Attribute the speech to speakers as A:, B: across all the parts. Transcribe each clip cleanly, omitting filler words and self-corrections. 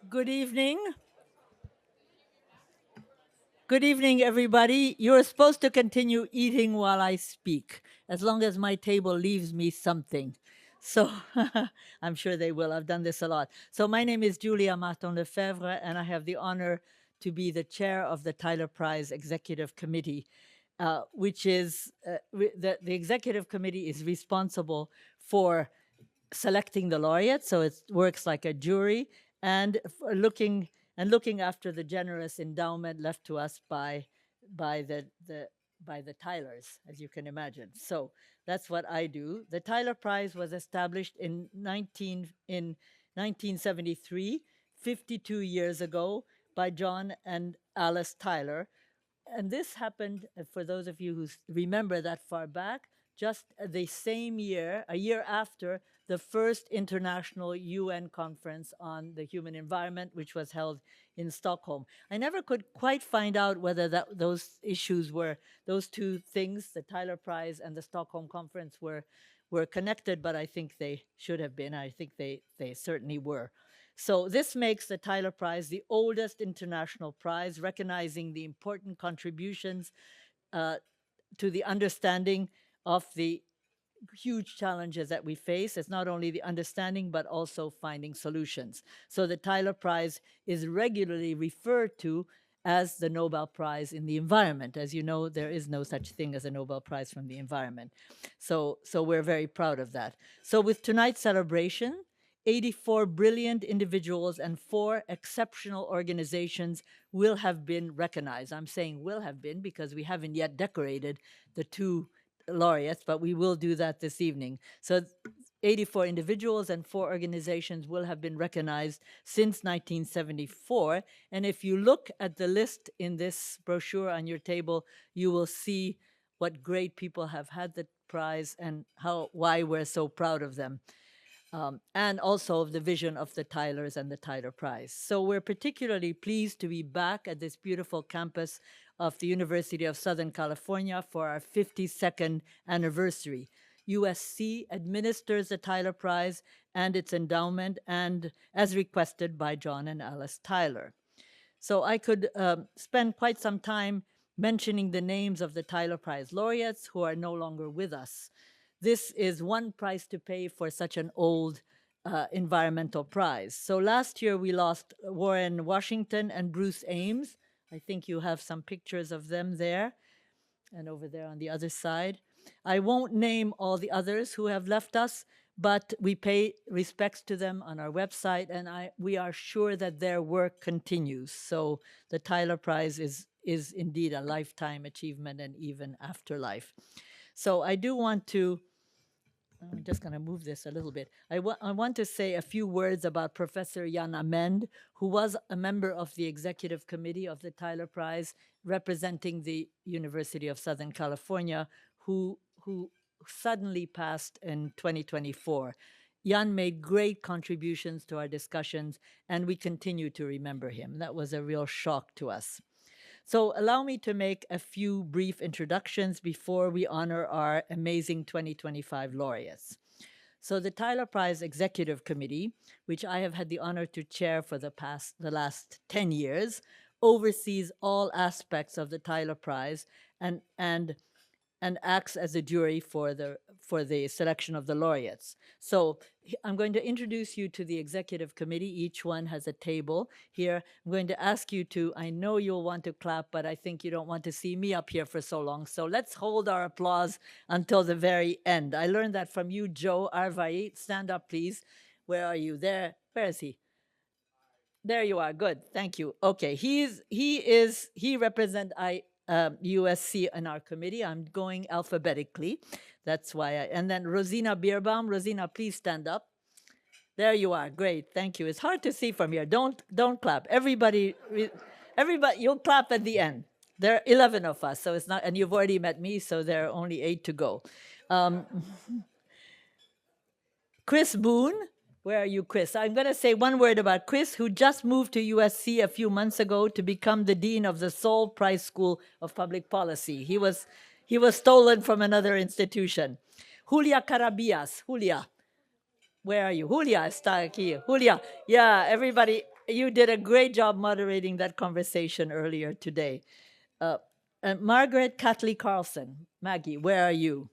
A: Good evening. Good evening, everybody. You're supposed to continue eating while I speak, as long as my table leaves me something. So I'm sure they will. I've done this a lot. So my name is Julia Martin Lefebvre, and I have the honor to be the chair of the Tyler Prize Executive Committee, which is the executive committee is responsible for selecting the laureate, so it works like a jury, and looking after the generous endowment left to us by the Tylers, as you can imagine. So that's what I do. The Tyler Prize was established in 1973, 52 years ago, by John and Alice Tyler, and this happened, for those of you who remember that far back, just the same year, a year after the first international UN conference on the human environment, which was held in Stockholm. I never could quite find out whether those issues were, those two things, the Tyler Prize and the Stockholm conference, were connected, but I think they should have been. I think they certainly were. So this makes the Tyler Prize the oldest international prize, recognizing the important contributions to the understanding of the huge challenges that we face. It's not only the understanding, but also finding solutions. So the Tyler Prize is regularly referred to as the Nobel Prize in the environment. As you know, there is no such thing as a Nobel Prize from the environment. So we're very proud of that. So with tonight's celebration, 84 brilliant individuals and 4 exceptional organizations will have been recognized. I'm saying will have been because we haven't yet decorated the 2 laureates, but we will do that this evening. So 84 individuals and 4 organizations will have been recognized since 1974. And if you look at the list in this brochure on your table, you will see what great people have had the prize and why we're so proud of them. And also of the vision of the Tylers and the Tyler Prize. So we're particularly pleased to be back at this beautiful campus of the University of Southern California for our 52nd anniversary. USC administers the Tyler Prize and its endowment, and as requested by John and Alice Tyler. So I could spend quite some time mentioning the names of the Tyler Prize laureates who are no longer with us. This is one price to pay for such an old environmental prize. So last year we lost Warren Washington and Bruce Ames. I think you have some pictures of them there and over there on the other side. I won't name all the others who have left us, but we pay respects to them on our website, and we are sure that their work continues. So the Tyler Prize is indeed a lifetime achievement and even afterlife. So I do want to, I'm just going to move this a little bit. I want to say a few words about Professor Jan Amend, who was a member of the executive committee of the Tyler Prize, representing the University of Southern California, who suddenly passed in 2024. Jan made great contributions to our discussions, and we continue to remember him. That was a real shock to us. So allow me to make a few brief introductions before we honor our amazing 2025 laureates. So the Tyler Prize Executive Committee, which I have had the honor to chair for the last 10 years, oversees all aspects of the Tyler Prize and acts as a jury for the selection of the laureates. So I'm going to introduce you to the executive committee. Each one has a table here. I'm going to ask you to, I know you'll want to clap, but I think you don't want to see me up here for so long. So let's hold our applause until the very end. I learned that from you, Joe Arvai. Stand up, please. Where are you? There. Where is he? There you are. Good. Thank you. Okay. He represents USC in our committee. I'm going alphabetically. That's why and then Rosina Bierbaum. Rosina, please stand up. There you are. Great. Thank you. It's hard to see from here. Don't clap. Everybody, you'll clap at the end. There are 11 of us, so it's not, and you've already met me, so there are only 8 to go. Chris Boone. Where are you, Chris? I'm going to say one word about Chris, who just moved to USC a few months ago to become the dean of the Sol Price School of Public Policy. He was stolen from another institution. Julia Carabias. Julia, where are you? Julia está aquí. Julia, yeah, everybody. You did a great job moderating that conversation earlier today. Uh, Margaret Catley Carlson. Maggie, where are you?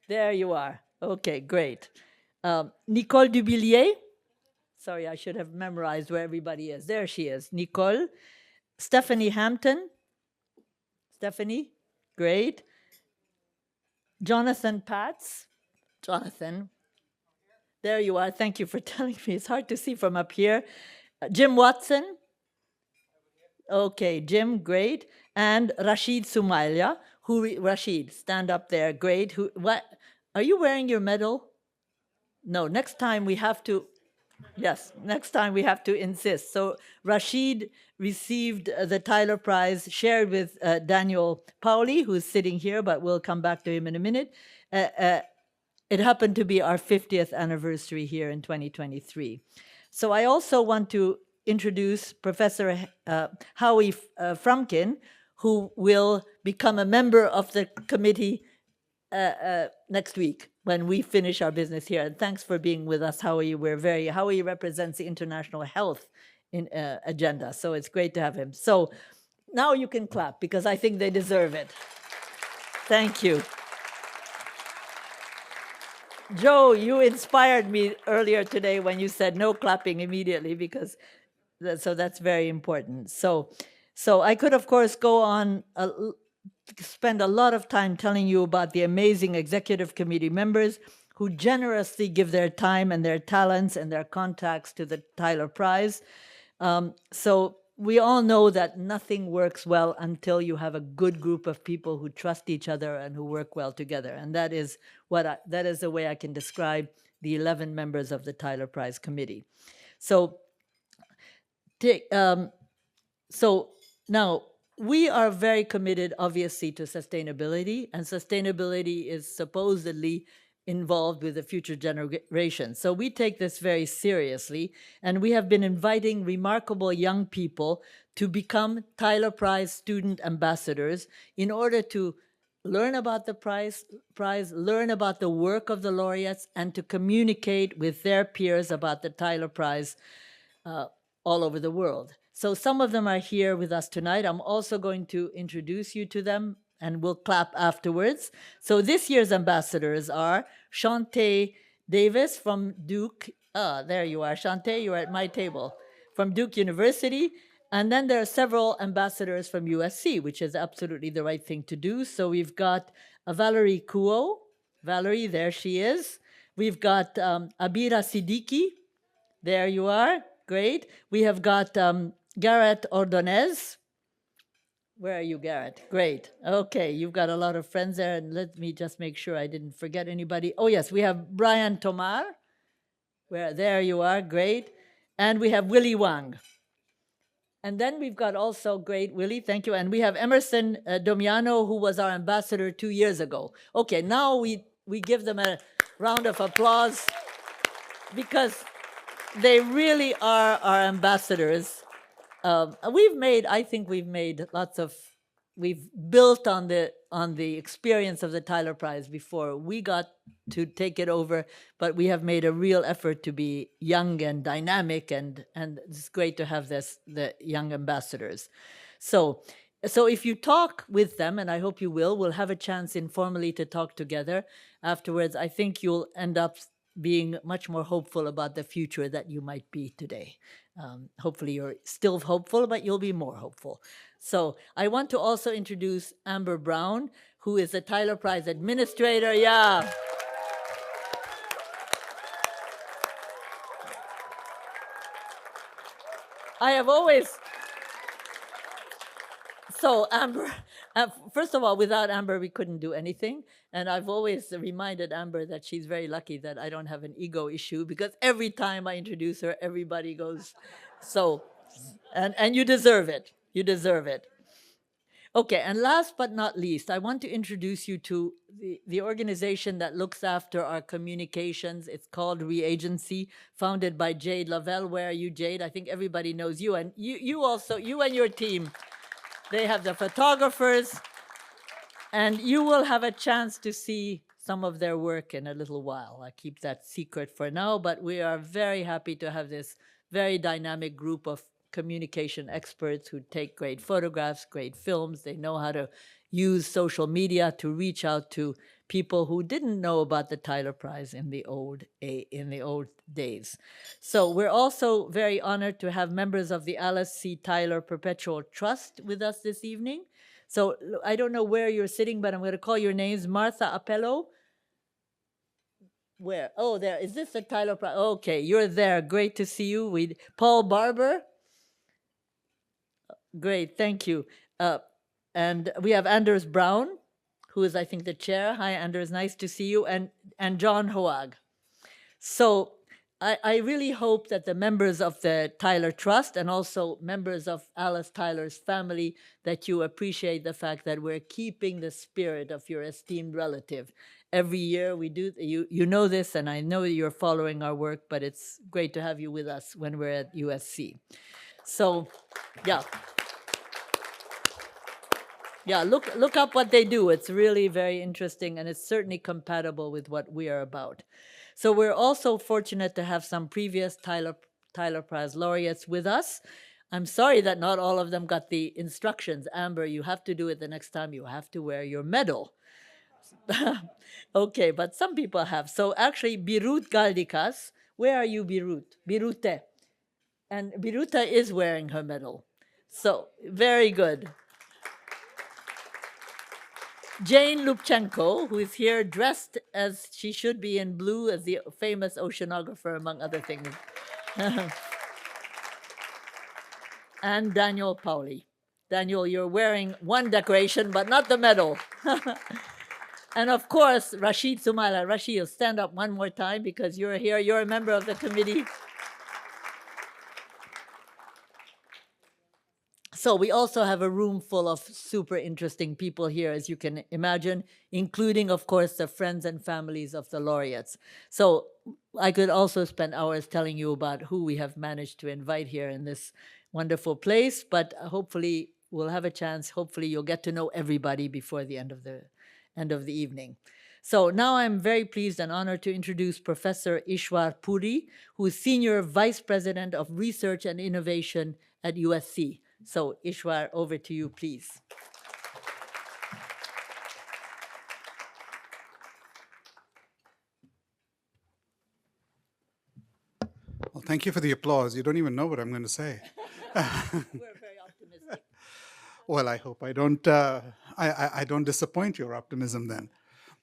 A: There you are. Okay, great. Nicole Dubillier. Sorry, I should have memorized where everybody is. There she is. Nicole. Stephanie Hampton. Stephanie, great. Jonathan Patz. Jonathan, there you are. Thank you for telling me. It's hard to see from up here. Jim Watson. Okay, Jim, great. And Rashid Sumaila. Rashid, stand up there. Great. What? Are you wearing your medal? No, next time we have to. Yes, next time we have to insist. So Rashid received the Tyler Prize, shared with Daniel Pauli, who's sitting here, but we'll come back to him in a minute. It happened to be our 50th anniversary here in 2023. So I also want to introduce Professor Howie Frumkin, who will become a member of the committee next week when we finish our business here. And thanks for being with us, Howie. Howie represents the international health agenda, so it's great to have him. So now you can clap because I think they deserve it. Thank you. Joe, you inspired me earlier today when you said no clapping immediately because so that's very important. So I could, of course, go on, spend a lot of time telling you about the amazing executive committee members who generously give their time and their talents and their contacts to the Tyler Prize. So we all know that nothing works well until you have a good group of people who trust each other and who work well together. And that is the way I can describe the 11 members of the Tyler Prize Committee. So now we are very committed, obviously, to sustainability, and sustainability is supposedly involved with the future generation. So we take this very seriously, and we have been inviting remarkable young people to become Tyler Prize student ambassadors in order to learn about the prize, learn about the work of the laureates, and to communicate with their peers about the Tyler Prize all over the world. So some of them are here with us tonight. I'm also going to introduce you to them, and we'll clap afterwards. So this year's ambassadors are Shantae Davis from Duke. There you are, Shantae, you're at my table. From Duke University. And then there are several ambassadors from USC, which is absolutely the right thing to do. So we've got Valerie Kuo. Valerie, there she is. We've got Abira Siddiqui. There you are. Great. We have got Garrett Ordonez. Where are you, Garrett? Great. Okay, you've got a lot of friends there, and let me just make sure I didn't forget anybody. Oh, yes, we have Brian Tomar. There you are. Great. And we have Willie Wang. And then we've got also, great, Willie, thank you. And we have Emerson Domiano, who was our ambassador 2 years ago. Okay, now we give them a round of applause because they really are our ambassadors. I think we've made we've built on the experience of the Tyler Prize before we got to take it over, but we have made a real effort to be young and dynamic, and it's great to have the young ambassadors. So if you talk with them, and I hope you will, we'll have a chance informally to talk together afterwards. I think you'll end up being much more hopeful about the future that you might be today. Hopefully you're still hopeful, but you'll be more hopeful. So I want to also introduce Amber Brown, who is the Tyler Prize administrator. Yeah. I have always... So Amber, first of all, without Amber, we couldn't do anything. And I've always reminded Amber that she's very lucky that I don't have an ego issue, because every time I introduce her, everybody goes, so, and you deserve it. You deserve it. Okay, and last but not least, I want to introduce you to the organization that looks after our communications. It's called Reagency, founded by Jade Lavelle. Where are you, Jade? I think everybody knows you. And you also, you and your team, they have the photographers, and you will have a chance to see some of their work in a little while. I keep that secret for now, but we are very happy to have this very dynamic group of communication experts who take great photographs, great films. They know how to use social media to reach out to people who didn't know about the Tyler Prize in the old days. So we're also very honored to have members of the Alice C. Tyler Perpetual Trust with us this evening. So I don't know where you're sitting, but I'm going to call your names. Martha Appello. Where? Oh, there. Is this the Tyler Prize? Okay, you're there. Great to see you. Paul Barber. Great, thank you. And we have Anders Brown, who is, I think, the chair. Hi, Anders, nice to see you. And John Hoag. So I really hope that the members of the Tyler Trust and also members of Alice Tyler's family, that you appreciate the fact that we're keeping the spirit of your esteemed relative. Every year we do, you know this, and I know you're following our work, but it's great to have you with us when we're at USC. So, yeah. Yeah, look up what they do. It's really very interesting, and it's certainly compatible with what we are about. So we're also fortunate to have some previous Tyler Prize laureates with us. I'm sorry that not all of them got the instructions. Amber, you have to do it the next time. You have to wear your medal. Okay, but some people have. So actually, Birut Galdikas, where are you, Birut? Birute. And Biruta is wearing her medal. So very good. Jane Lubchenko, who is here dressed as she should be in blue as the famous oceanographer, among other things. And Daniel Pauli. Daniel, you're wearing one decoration, but not the medal. And of course, Rashid Sumaila. Rashid, you'll stand up one more time because you're here. You're a member of the committee. So we also have a room full of super interesting people here, as you can imagine, including, of course, the friends and families of the laureates. So I could also spend hours telling you about who we have managed to invite here in this wonderful place, but hopefully we'll have a chance. Hopefully you'll get to know everybody before the end of the evening. So now I'm very pleased and honored to introduce Professor Ishwar Puri, who is Senior Vice President of Research and Innovation at USC. So Ishwar, over to you, please.
B: Well, thank you for the applause. You don't even know what I'm going to say.
A: We're very optimistic.
B: Well, I hope I don't. I don't disappoint your optimism then.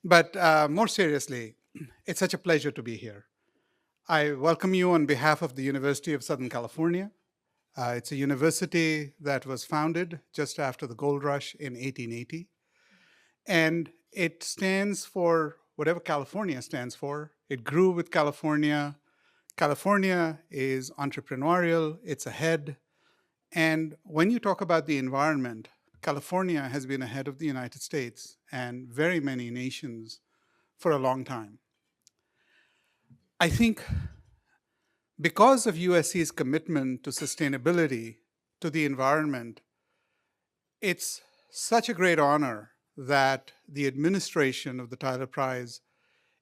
B: But more seriously, it's such a pleasure to be here. I welcome you on behalf of the University of Southern California. It's a university that was founded just after the gold rush in 1880. And it stands for whatever California stands for. It grew with California. California is entrepreneurial, it's ahead. And when you talk about the environment, California has been ahead of the United States and very many nations for a long time. I think because of USC's commitment to sustainability, to the environment, it's such a great honor that the administration of the Tyler Prize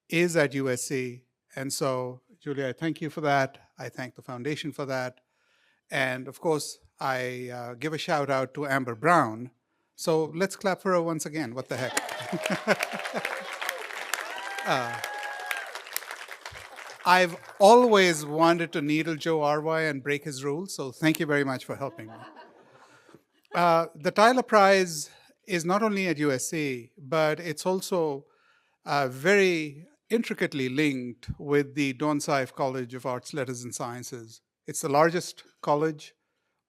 B: is at USC. And so, Julia, I thank you for that. I thank the foundation for that. And of course, I give a shout out to Amber Brown. So let's clap for her once again. What the heck? I've always wanted to needle Joe Arwai and break his rules, so thank you very much for helping me. The Tyler Prize is not only at USC, but it's also very intricately linked with the Don Saif College of Arts, Letters, and Sciences. It's the largest college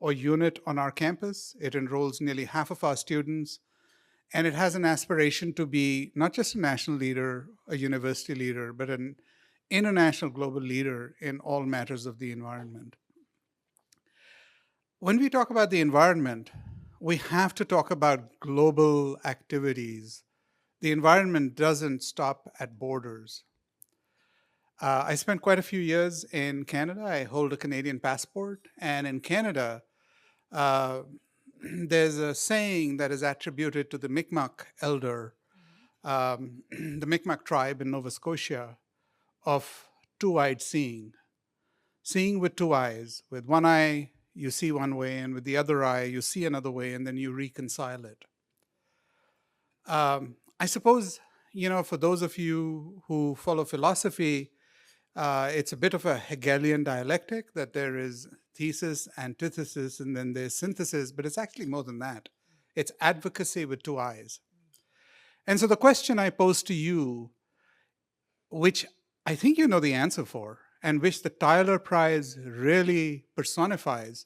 B: or unit on our campus. It enrolls nearly half of our students, and it has an aspiration to be not just a national leader, a university leader, but an international global leader in all matters of the environment. When we talk about the environment, we have to talk about global activities. The environment doesn't stop at borders. I spent quite a few years in Canada. I hold a Canadian passport, and in Canada, there's a saying that is attributed to the Mi'kmaq elder, the Mi'kmaq tribe in Nova Scotia, of two-eyed seeing. seeing with two eyes. With one eye, you see one way, and with the other eye, you see another way, and then you reconcile it. I suppose, for those of you who follow philosophy, it's a bit of a Hegelian dialectic that there is thesis, antithesis, and then there's synthesis, but it's actually more than that. It's advocacy with two eyes. And so the question I pose to you, which I think you know the answer for, and which the Tyler Prize really personifies,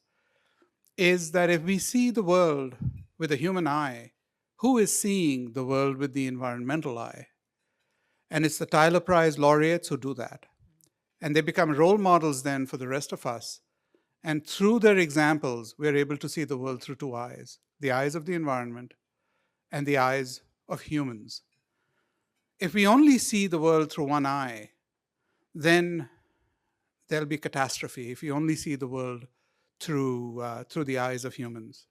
B: is that if we see the world with a human eye, who is seeing the world with the environmental eye? And it's the Tyler Prize laureates who do that. And they become role models then for the rest of us. And through their examples, we're able to see the world through two eyes, the eyes of the environment and the eyes of humans. If we only see the world through one eye, then there'll be catastrophe if you only see the world through the eyes of humans.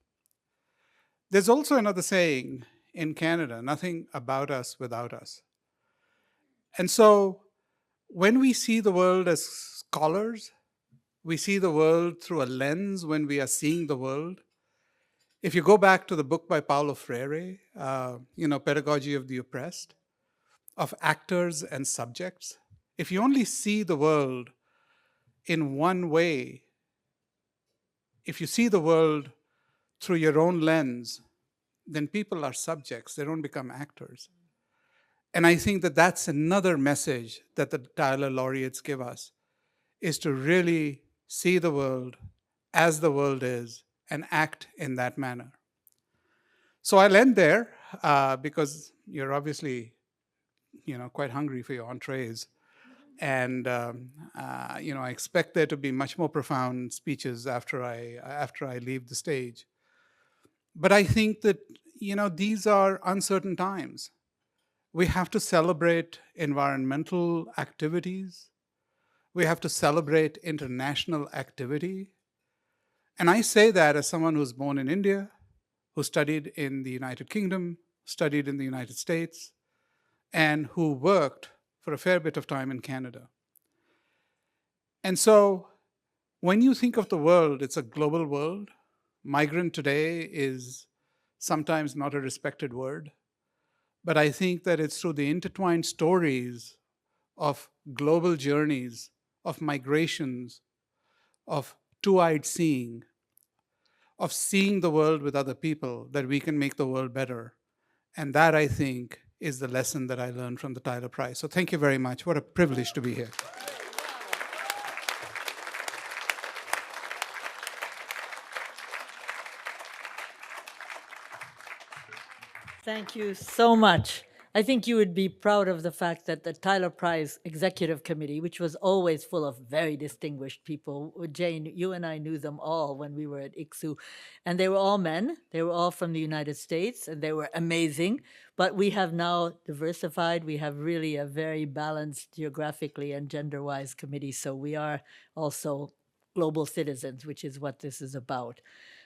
B: There's also another saying in Canada, nothing about us without us. And so when we see the world as scholars, we see the world through a lens when we are seeing the world. If you go back to the book by Paulo Freire, Pedagogy of the Oppressed, of actors and subjects, if you only see the world in one way, if you see the world through your own lens, then people are subjects, they don't become actors. And I think that that's another message that the Tyler laureates give us, is to really see the world as the world is and act in that manner. So I'll end there because you're obviously, quite hungry for your entrees. And I expect there to be much more profound speeches after I leave the stage. But I think that these are uncertain times. We have to celebrate environmental activities. We have to celebrate international activity. And I say that as someone who's born in India, who studied in the United Kingdom, studied in the United States, and who worked for a fair bit of time in Canada. And so when you think of the world, it's a global world. Migrant today is sometimes not a respected word, but I think that it's through the intertwined stories of global journeys, of migrations, of two-eyed seeing, of seeing the world with other people, that we can make the world better. And that, I think, is the lesson that I learned from the Tyler Prize. So thank you very much. What a privilege to be here.
A: Thank you so much. I think you would be proud of the fact that the Tyler Prize Executive Committee, which was always full of very distinguished people, Jane, you and I knew them all when we were at ICSU, and they were all men. They were all from the United States, and they were amazing. But we have now diversified. We have really a very balanced geographically and gender-wise committee, so we are also global citizens, which is what this is about.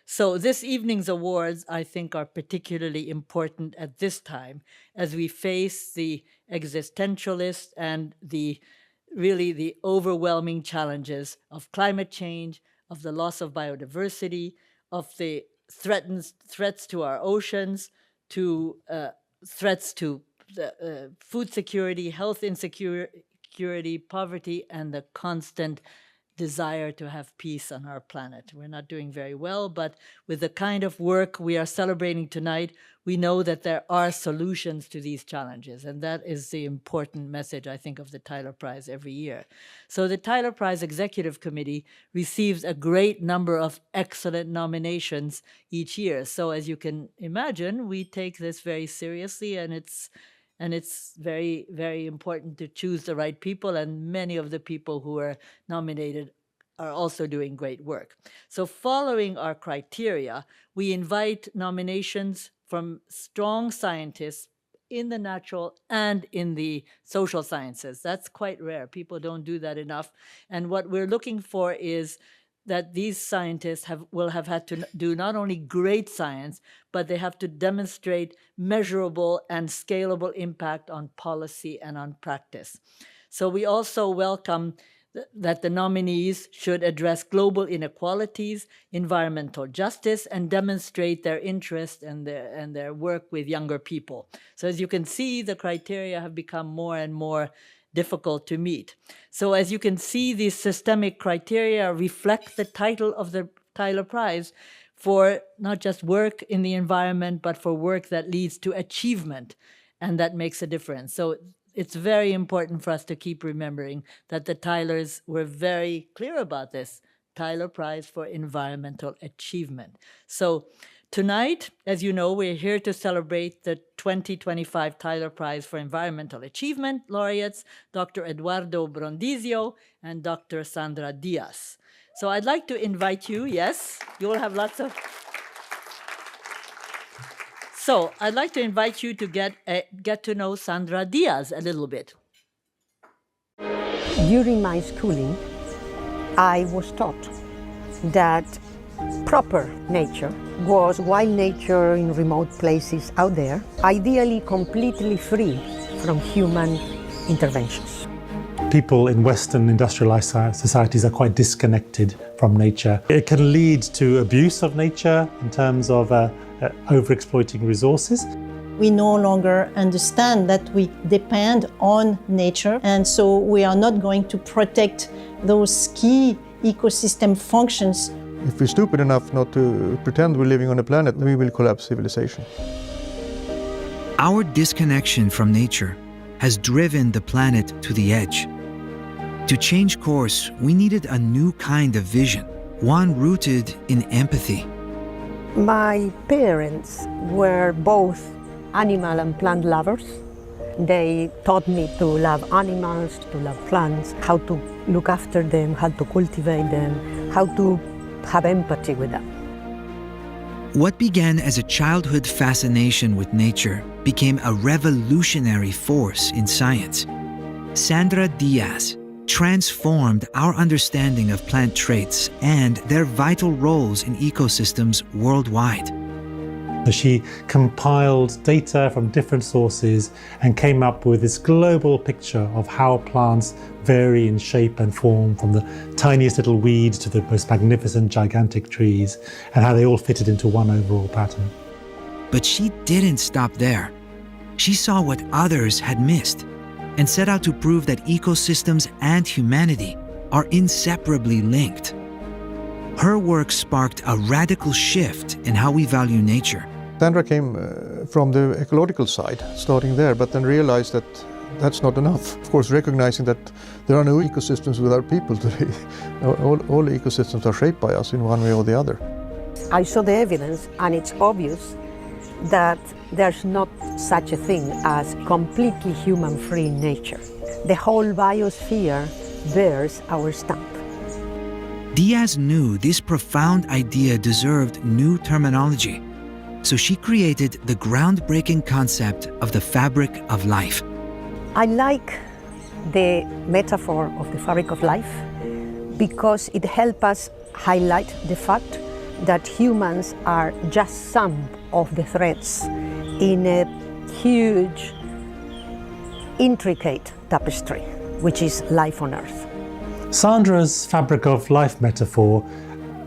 A: So this evening's awards, I think, are particularly important at this time as we face the existentialist and the overwhelming challenges of climate change, of the loss of biodiversity, of the threats to our oceans, to threats to food security, health insecurity, poverty, and the constant desire to have peace on our planet. We're not doing very well, but with the kind of work we are celebrating tonight, we know that there are solutions to these challenges, and that is the important message, I think, of the Tyler Prize every year. So the Tyler Prize Executive Committee receives a great number of excellent nominations each year. So as you can imagine, we take this very seriously, and it's very, very important to choose the right people, and many of the people who are nominated are also doing great work. So following our criteria, we invite nominations from strong scientists in the natural and in the social sciences. That's quite rare. People don't do that enough. And what we're looking for is that these scientists will have had to do not only great science, but they have to demonstrate measurable and scalable impact on policy and on practice. So we also welcome that the nominees should address global inequalities, environmental justice, and demonstrate their interest and their work with younger people. So as you can see, the criteria have become more and more difficult to meet. So as you can see, these systemic criteria reflect the title of the Tyler Prize for not just work in the environment, but for work that leads to achievement and that makes a difference. So it's very important for us to keep remembering that the Tylers were very clear about this. Tyler Prize for Environmental Achievement. So tonight, as you know, we're here to celebrate the 2025 Tyler Prize for Environmental Achievement laureates, Dr. Eduardo Brondízio and Dr. Sandra Díaz. So I'd like to invite you, yes, you will have lots of... So I'd like to invite you to get to know Sandra Díaz a little bit.
C: During my schooling, I was taught that proper nature was wild nature in remote places out there, ideally completely free from human interventions.
D: People in Western industrialized societies are quite disconnected from nature. It can lead to abuse of nature in terms of overexploiting resources.
E: We no longer understand that we depend on nature, and so we are not going to protect those key ecosystem functions.
F: If we're stupid enough not to pretend we're living on a planet, we will collapse civilization.
G: Our disconnection from nature has driven the planet to the edge. To change course, we needed a new kind of vision, one rooted in empathy.
C: My parents were both animal and plant lovers. They taught me to love animals, to love plants, how to look after them, how to cultivate them, how to have empathy with them.
G: What began as a childhood fascination with nature became a revolutionary force in science. Sandra Díaz transformed our understanding of plant traits and their vital roles in ecosystems worldwide.
D: She compiled data from different sources and came up with this global picture of how plants vary in shape and form, from the tiniest little weeds to the most magnificent gigantic trees, and how they all fitted into one overall pattern.
G: But she didn't stop there. She saw what others had missed and set out to prove that ecosystems and humanity are inseparably linked. Her work sparked a radical shift in how we value nature.
F: Sandra came from the ecological side, starting there, but then realized that that's not enough. Of course, recognizing that there are no ecosystems without people today. All ecosystems are shaped by us in one way or the other.
C: I saw the evidence, and it's obvious that there's not such a thing as completely human-free nature. The whole biosphere bears our stamp.
G: Díaz knew this profound idea deserved new terminology, so she created the groundbreaking concept of the fabric of life.
C: I like the metaphor of the fabric of life because it helps us highlight the fact that humans are just some of the threads in a huge, intricate tapestry, which is life on Earth.
D: Sandra's fabric of life metaphor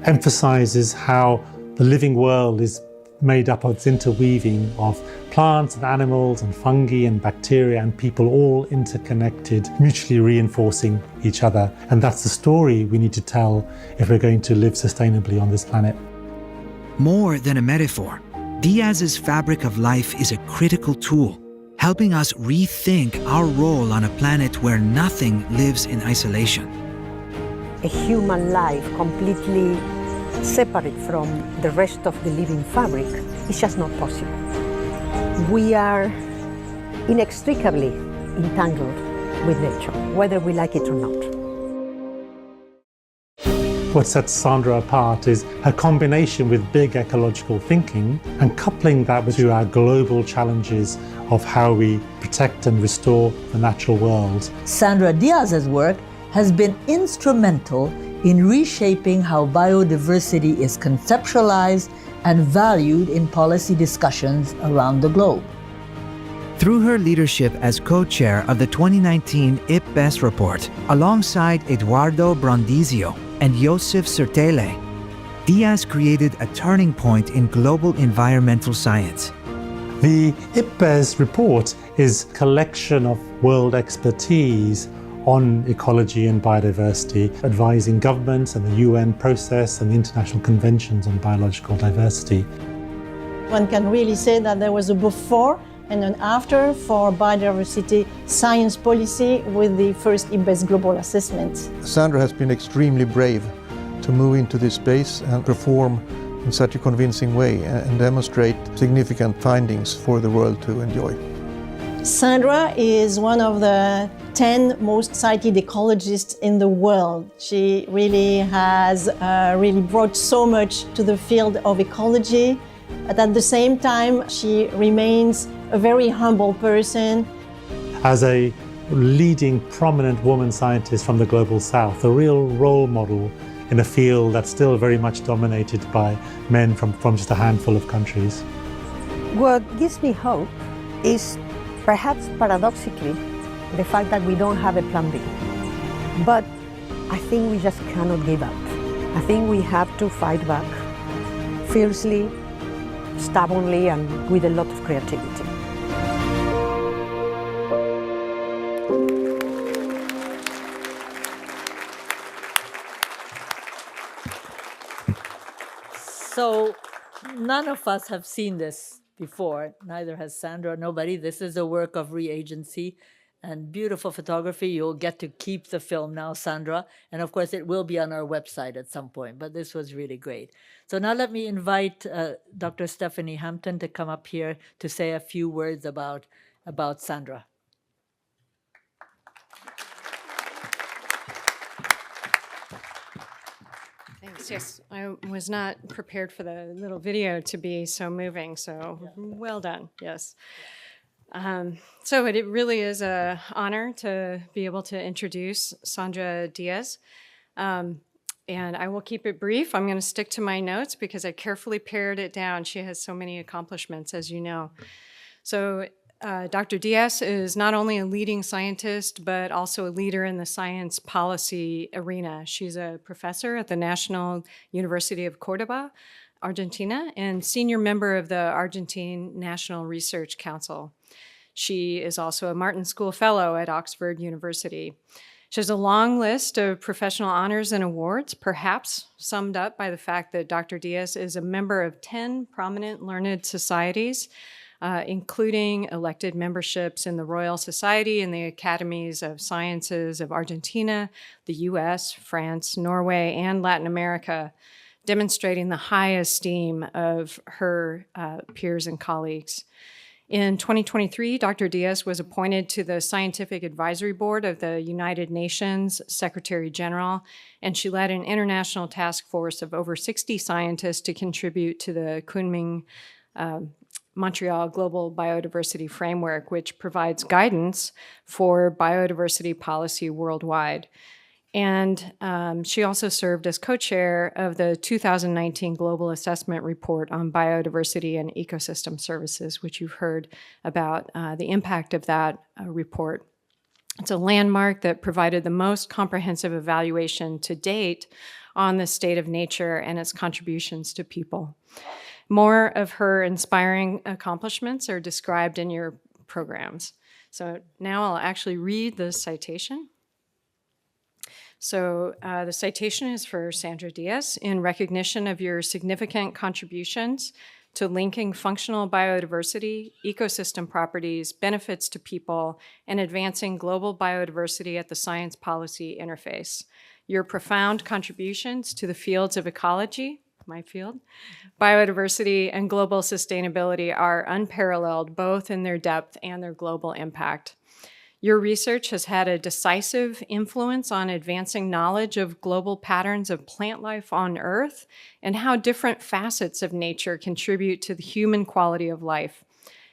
D: emphasizes how the living world is made up of this interweaving of plants and animals and fungi and bacteria and people, all interconnected, mutually reinforcing each other. And that's the story we need to tell if we're going to live sustainably on this planet.
G: More than a metaphor, Díaz's fabric of life is a critical tool, helping us rethink our role on a planet where nothing lives in isolation.
C: A human life completely separate from the rest of the living fabric is just not possible. We are inextricably entangled with nature, whether we like it or not.
D: What sets Sandra apart is her combination with big ecological thinking and coupling that with our global challenges of how we protect and restore the natural world.
A: Sandra Díaz's work has been instrumental in reshaping how biodiversity is conceptualized and valued in policy discussions around the globe.
G: Through her leadership as co-chair of the 2019 IPBES report, alongside Eduardo Brondízio and Joseph Sertele, Díaz created a turning point in global environmental science.
D: The IPBES report is a collection of world expertise on ecology and biodiversity, advising governments and the UN process and the international conventions on biological diversity.
E: One can really say that there was a before and an after for biodiversity science policy with the first IPBES global assessment.
F: Sandra has been extremely brave to move into this space and perform in such a convincing way and demonstrate significant findings for the world to enjoy.
E: Sandra is one of the 10 most cited ecologists in the world. She really has really brought so much to the field of ecology, but at the same time, she remains a very humble person.
D: As a leading prominent woman scientist from the global south, a real role model in a field that's still very much dominated by men from just a handful of countries.
C: What gives me hope is, perhaps paradoxically, the fact that we don't have a plan B. But I think we just cannot give up. I think we have to fight back fiercely, stubbornly, and with a lot of creativity.
A: So none of us have seen this before, neither has Sandra, nobody. This is a work of reagency and beautiful photography. You'll get to keep the film now, Sandra. And of course, it will be on our website at some point, but this was really great. So now let me invite Dr. Stephanie Hampton to come up here to say a few words about Sandra.
H: Thanks. Yes, I was not prepared for the little video to be so moving, so well done. Yes. So it really is an honor to be able to introduce Sandra Díaz. And I will keep it brief. I'm going to stick to my notes because I carefully pared it down. She has so many accomplishments, as you know. So Dr. Díaz is not only a leading scientist, but also a leader in the science policy arena. She's a professor at the National University of Cordoba, Argentina, and senior member of the Argentine National Research Council. She is also a Martin School Fellow at Oxford University. She has a long list of professional honors and awards, perhaps summed up by the fact that Dr. Díaz is a member of 10 prominent learned societies, including elected memberships in the Royal Society and the Academies of Sciences of Argentina, the US, France, Norway, and Latin America, demonstrating the high esteem of her peers and colleagues. In 2023, Dr. Díaz was appointed to the Scientific Advisory Board of the United Nations Secretary General, and she led an international task force of over 60 scientists to contribute to the Kunming Montreal Global Biodiversity Framework, which provides guidance for biodiversity policy worldwide. And she also served as co-chair of the 2019 Global Assessment Report on Biodiversity and Ecosystem Services, which you've heard about the impact of that report. It's a landmark that provided the most comprehensive evaluation to date on the state of nature and its contributions to people. More of her inspiring accomplishments are described in your programs. So now I'll actually read the citation. So the citation is for Sandra Díaz. In recognition of your significant contributions to linking functional biodiversity, ecosystem properties, benefits to people, and advancing global biodiversity at the science policy interface. Your profound contributions to the fields of ecology, my field, biodiversity, and global sustainability are unparalleled both in their depth and their global impact. Your research has had a decisive influence on advancing knowledge of global patterns of plant life on Earth and how different facets of nature contribute to the human quality of life.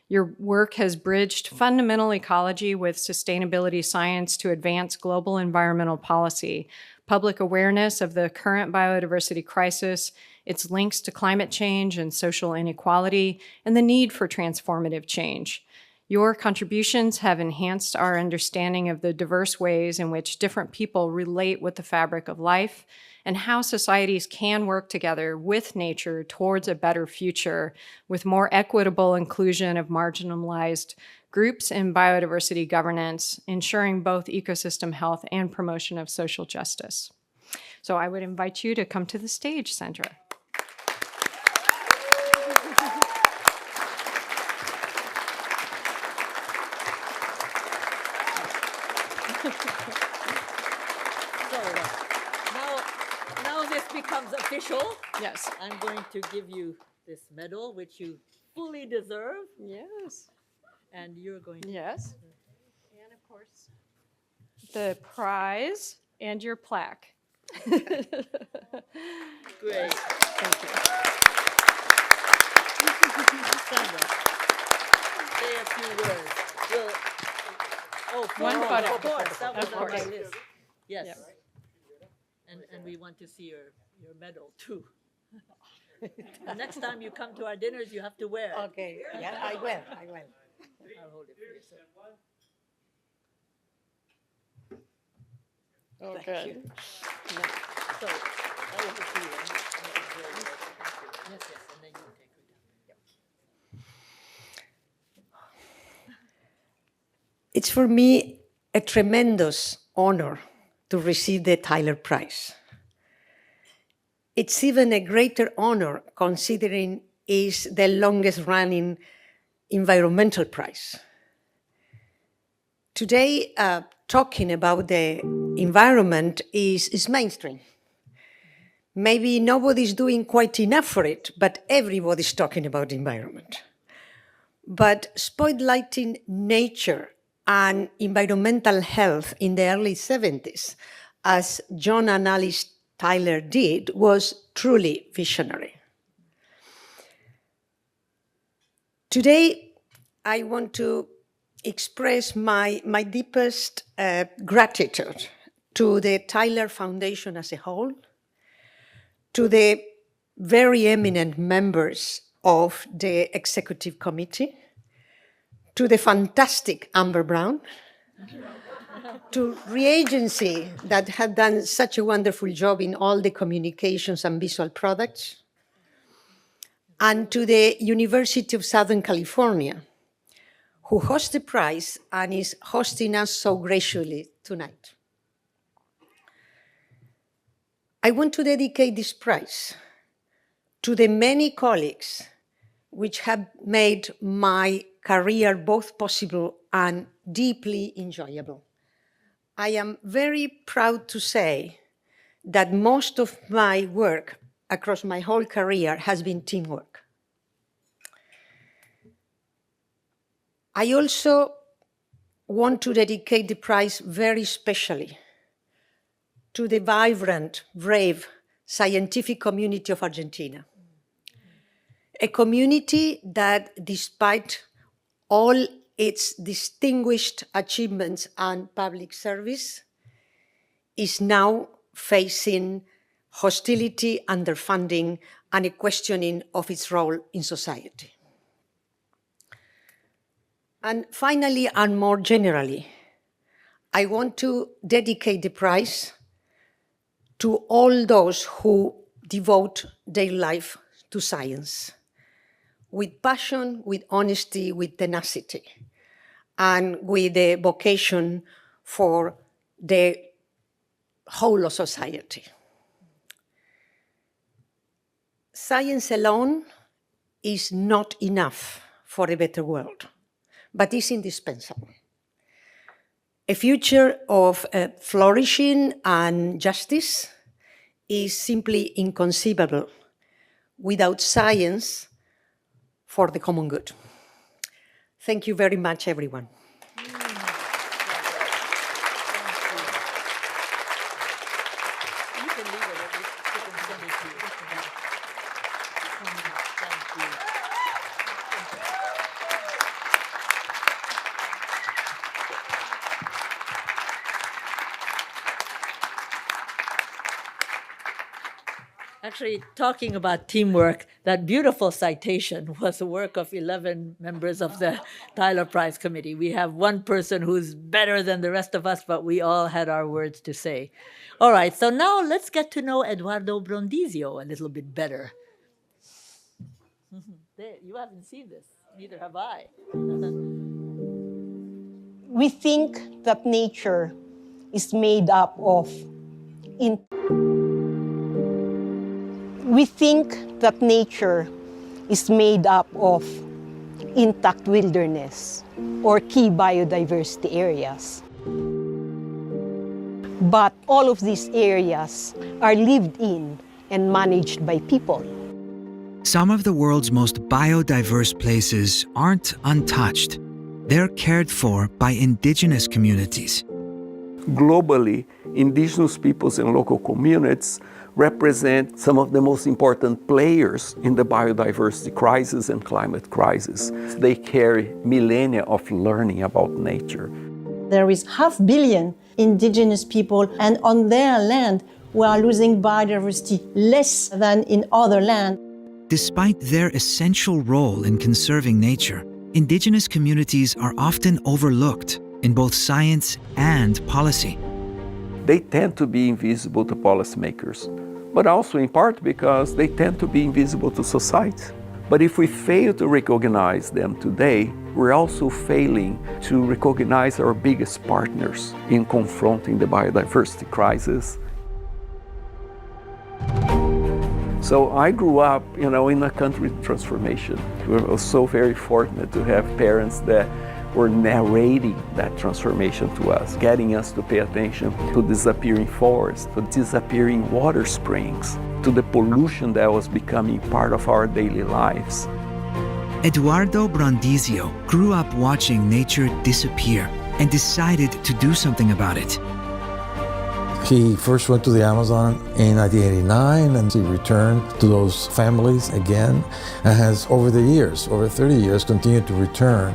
H: Your work has bridged fundamental ecology with sustainability science to advance global environmental policy, public awareness of the current biodiversity crisis, its links to climate change and social inequality, and the need for transformative change. Your contributions have enhanced our understanding of the diverse ways in which different people relate with the fabric of life and how societies can work together with nature towards a better future with more equitable inclusion of marginalized groups in biodiversity governance, ensuring both ecosystem health and promotion of social justice. So I would invite you to come to the stage, Sandra.
A: Now this becomes official.
H: Yes.
A: I'm going to give you this medal, which you fully deserve,
H: Yes.
A: and you're going to.
H: Yes. And of course, the prize and your plaque.
A: Great.
H: Thank you.
A: Sandra, say a few words.
H: One photo.
A: Of course, that was
H: Of
A: on my
H: course.
A: list. Yes.
H: Yep.
A: And we want to see your medal too. And next time you come to our dinners, you have to wear it.
C: Okay, yeah, I will.
A: I'll hold it for you. sir.
H: Oh, good.
A: So, over to you. Yes, and then you take her down.
C: It's for me a tremendous honor to receive the Tyler Prize. It's even a greater honor considering it's the longest running environmental prize. Today, talking about the environment is mainstream. Maybe nobody's doing quite enough for it, but everybody's talking about the environment. But spotlighting nature and environmental health in the early 70s, as John and Alice Tyler did, was truly visionary. Today, I want to express my deepest gratitude to the Tyler Foundation as a whole, to the very eminent members of the executive committee, to the fantastic Amber Brown, to Reagency that had done such a wonderful job in all the communications and visual products, and to the University of Southern California, who hosts the prize and is hosting us so graciously tonight. I want to dedicate this prize to the many colleagues which have made my career both possible and deeply enjoyable. I am very proud to say that most of my work across my whole career has been teamwork. I also want to dedicate the prize very specially to the vibrant, brave scientific community of Argentina. A community that, despite all its distinguished achievements and public service, is now facing hostility, underfunding, and a questioning of its role in society. And finally, and more generally, I want to dedicate the prize to all those who devote their life to science, with passion, with honesty, with tenacity, and with a vocation for the whole of society. Science alone is not enough for a better world, but is indispensable. A future of flourishing and justice is simply inconceivable without science for the common good. Thank you very much, everyone.
A: Actually, talking about teamwork, that beautiful citation was the work of 11 members of the Tyler Prize Committee. We have one person who's better than the rest of us, but we all had our words to say. All right, so now let's get to know Eduardo Brondízio a little bit better. You haven't seen this, neither have I.
C: We think that nature is made up of We think that nature is made up of intact wilderness or key biodiversity areas. But all of these areas are lived in and managed by people.
G: Some of the world's most biodiverse places aren't untouched. They're cared for by indigenous communities.
I: Globally, indigenous peoples and local communities represent some of the most important players in the biodiversity crisis and climate crisis. They carry millennia of learning about nature.
E: There is 500 million indigenous people, and on their land, we are losing biodiversity less than in other lands.
G: Despite their essential role in conserving nature, indigenous communities are often overlooked in both science and policy.
I: They tend to be invisible to policymakers, but also in part because they tend to be invisible to society. But if we fail to recognize them today, we're also failing to recognize our biggest partners in confronting the biodiversity crisis. So I grew up, in a country transformation. We were so very fortunate to have parents that were narrating that transformation to us, getting us to pay attention to disappearing forests, to disappearing water springs, to the pollution that was becoming part of our daily lives.
G: Eduardo Brondízio grew up watching nature disappear and decided to do something about it.
J: He first went to the Amazon in 1989 and he returned to those families again and has over the years, over 30 years, continued to return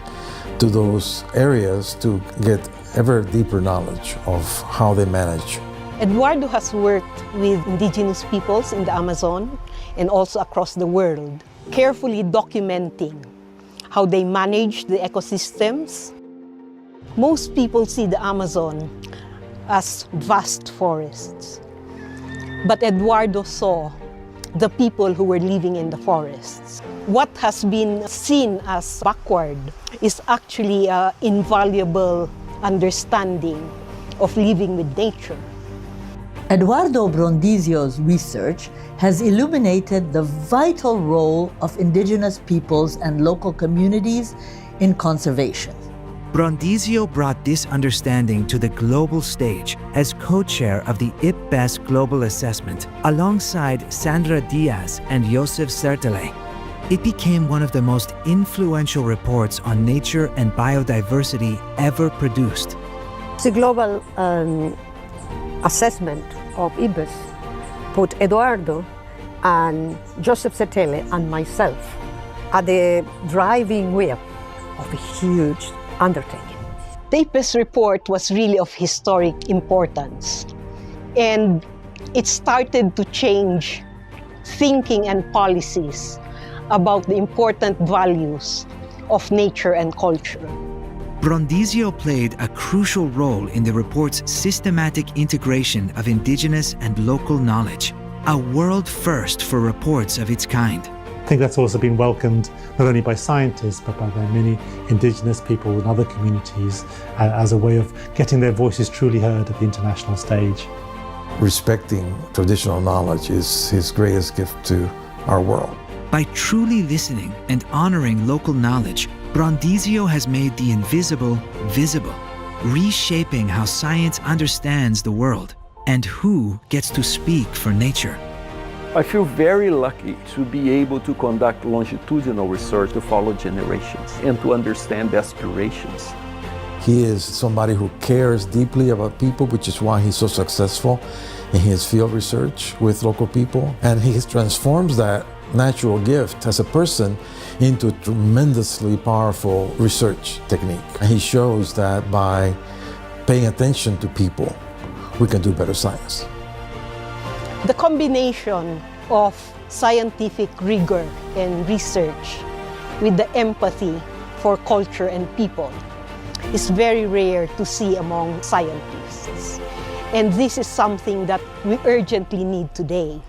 J: to those areas to get ever deeper knowledge of how they manage.
C: Eduardo has worked with indigenous peoples in the Amazon and also across the world, carefully documenting how they manage the ecosystems. Most people see the Amazon as vast forests, but Eduardo saw the people who were living in the forests. What has been seen as backward is actually an invaluable understanding of living with nature.
A: Eduardo Brondízio's research has illuminated the vital role of indigenous peoples and local communities in conservation.
G: Brondízio brought this understanding to the global stage as co-chair of the IPBES Global Assessment alongside Sandra Díaz and Josef Sertele. It became one of the most influential reports on nature and biodiversity ever produced.
C: The global assessment of IPBES put Eduardo and Josef Sertele and myself at the driving wheel of a huge undertaking. The IPBES report was really of historic importance, and it started to change thinking and policies about the important values of nature and culture.
G: Brondízio played a crucial role in the report's systematic integration of indigenous and local knowledge, a world first for reports of its kind.
D: I think that's also been welcomed not only by scientists but by many indigenous people and other communities as a way of getting their voices truly heard at the international stage.
J: Respecting traditional knowledge is his greatest gift to our world.
G: By truly listening and honoring local knowledge, Brondízio has made the invisible visible, reshaping how science understands the world and who gets to speak for nature.
I: I feel very lucky to be able to conduct longitudinal research to follow generations and to understand the aspirations.
J: He is somebody who cares deeply about people, which is why he's so successful in his field research with local people. And he transforms that natural gift as a person into a tremendously powerful research technique. And he shows that by paying attention to people, we can do better science.
C: The combination of scientific rigor and research with the empathy for culture and people is very rare to see among scientists. And this is something that we urgently need today.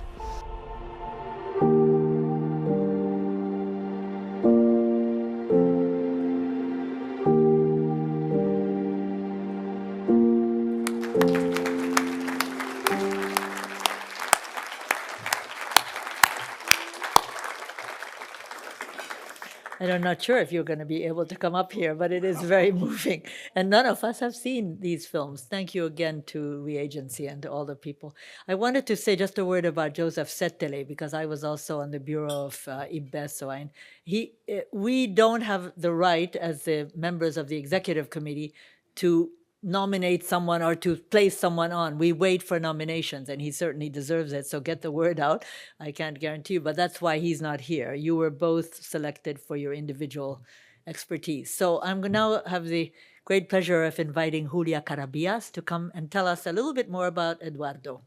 A: And I'm not sure if you're going to be able to come up here, but it is very moving. And none of us have seen these films. Thank you again to Reagency and to all the people. I wanted to say just a word about Joseph Setele, because I was also on the Bureau of IBESO. We don't have the right, as the members of the executive committee, to nominate someone or to place someone on. We wait for nominations, and he certainly deserves it, so get the word out. I can't guarantee you, but that's why he's not here. You were both selected for your individual expertise. So I'm going to now have the great pleasure of inviting Julia Carabias to come and tell us a little bit more about Eduardo.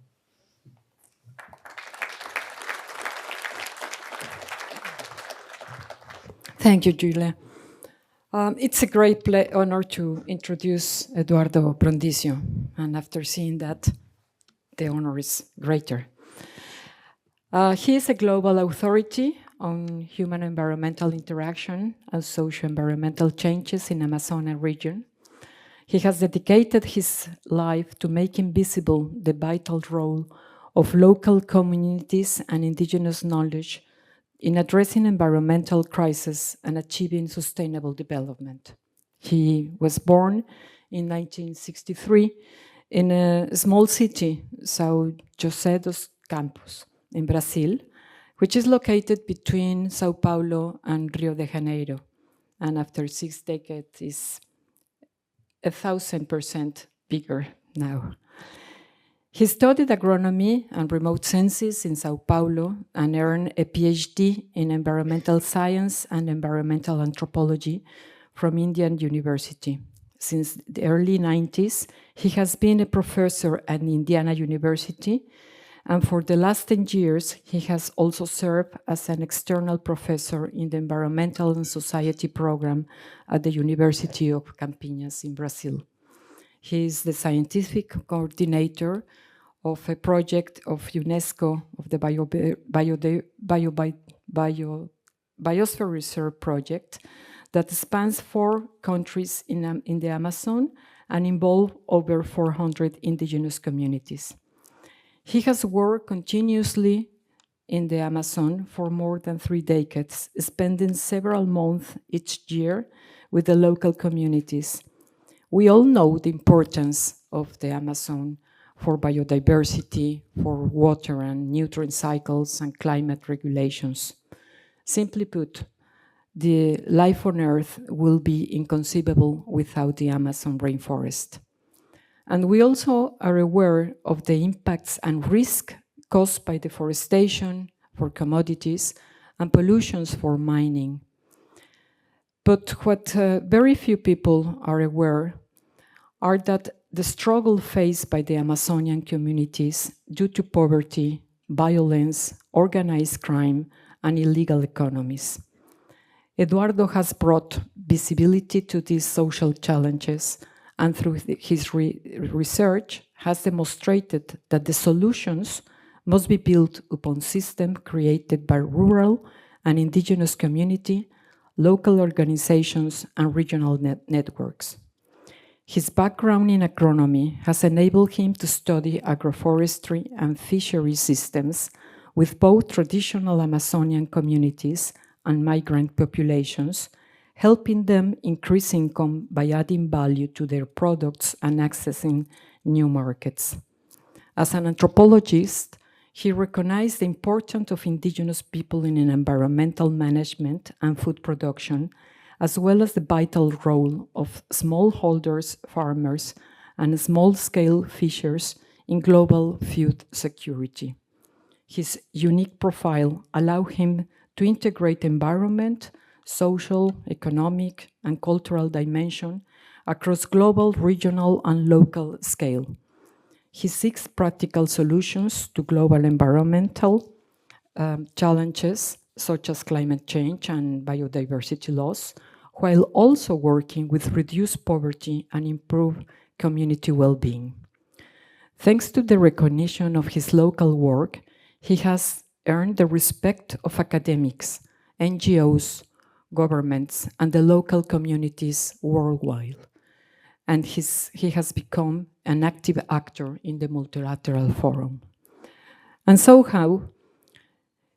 K: Thank you, Julia. It's a great honor to introduce Eduardo Brondízio, and after seeing that, the honor is greater. He is a global authority on human-environmental interaction and socio-environmental changes in Amazon region. He has dedicated his life to making visible the vital role of local communities and indigenous knowledge in addressing environmental crises and achieving sustainable development. He was born in 1963 in a small city, São José dos Campos, in Brazil, which is located between São Paulo and Rio de Janeiro, and after 6 decades is 1,000% bigger now. He studied agronomy and remote sensing in Sao Paulo and earned a PhD in environmental science and environmental anthropology from Indiana University. Since the early 90s, he has been a professor at Indiana University, and for the last 10 years, he has also served as an external professor in the Environmental and Society program at the University of Campinas in Brazil. He is the scientific coordinator of a project of UNESCO of the Biosphere Reserve Project that spans 4 countries in the Amazon and involve over 400 indigenous communities. He has worked continuously in the Amazon for more than 3 decades, spending several months each year with the local communities. We all know the importance of the Amazon for biodiversity, for water and nutrient cycles and climate regulations. Simply put, the life on Earth will be inconceivable without the Amazon rainforest. And we also are aware of the impacts and risk caused by deforestation for commodities and pollutions for mining. But what very few people are aware are that the struggle faced by the Amazonian communities due to poverty, violence, organized crime, and illegal economies. Eduardo has brought visibility to these social challenges, and through his research has demonstrated that the solutions must be built upon systems created by rural and indigenous community, local organizations, and regional networks. His background in agronomy has enabled him to study agroforestry and fishery systems with both traditional Amazonian communities and migrant populations, helping them increase income by adding value to their products and accessing new markets. As an anthropologist, he recognized the importance of indigenous people in environmental management and food production, as well as the vital role of smallholders, farmers, and small-scale fishers in global food security. His unique profile allowed him to integrate environment, social, economic, and cultural dimension across global, regional, and local scale. He seeks practical solutions to global environmental challenges such as climate change and biodiversity loss, while also working with reduced poverty and improve community well-being. Thanks to the recognition of his local work, he has earned the respect of academics, NGOs, governments, and the local communities worldwide. And he has become an active actor in the multilateral forum. And somehow,